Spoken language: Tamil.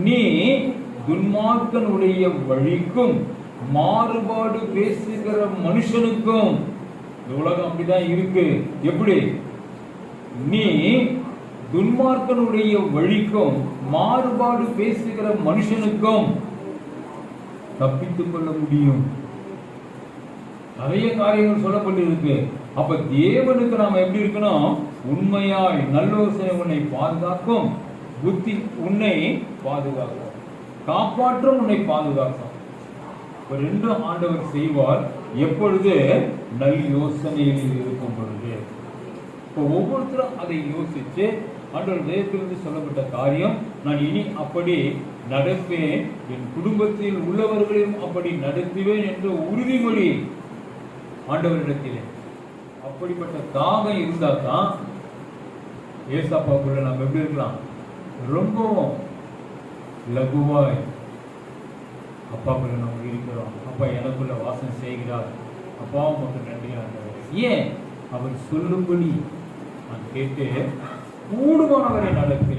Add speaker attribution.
Speaker 1: நீ துன்மார்க்கனுடைய வழிக்கும் மாறுபாடு பேசுகிற மனுஷனுக்கும், இந்த உலகம் அப்படிதான் இருக்கு. எப்படி? நீ துன்மார்க்கனுடைய வழிக்கும் மாறுபாடு பேசுகிற மனுஷனுக்கும் தப்பித்துக் கொள்ள முடியும். நிறைய காரியங்கள் சொல்லப்பட்டிருக்கு. அப்ப தேவனுக்கு நாம எப்படி இருக்கணும்? உண்மையாய் நல்லோசனை உன்னை பாதுகாக்கும், புத்தி உன்னை பாதுகாக்கும், காப்பாற்றும், உன்னை பாதுகாக்கும். ரெண்டும் ஆண்டவர் செய்வார். எப்பொழுது? நல் யோசனையில் இருக்கும் பொழுது. இப்போ ஒவ்வொருத்தரும் அதை யோசிச்சு ஆண்டவர் தேவத்திலிருந்து சொல்லப்பட்ட காரியம், நான் இனி அப்படி நடப்பேன், என் குடும்பத்தில் உள்ளவர்களையும் அப்படி நடத்துவேன் என்ற உறுதிமொழி ஆண்டவரிடத்திலே. அப்படிப்பட்ட தாகம் இருந்தா தான் ஏசப்பாக்குள்ள நம்ம எப்படி இருக்கலாம்? ரொம்பவும் லகுவாய் அப்பாக்குள்ள நம்ம இருக்கிறோம். அப்பா எனக்குள்ள வாசனை செய்கிறார், அப்பாவும் மட்டும் நன்றியாண்டவர். ஏன்? அவர் சொல்லும்படி நான் கேட்டு கூடுமானவரை நடப்பேன்.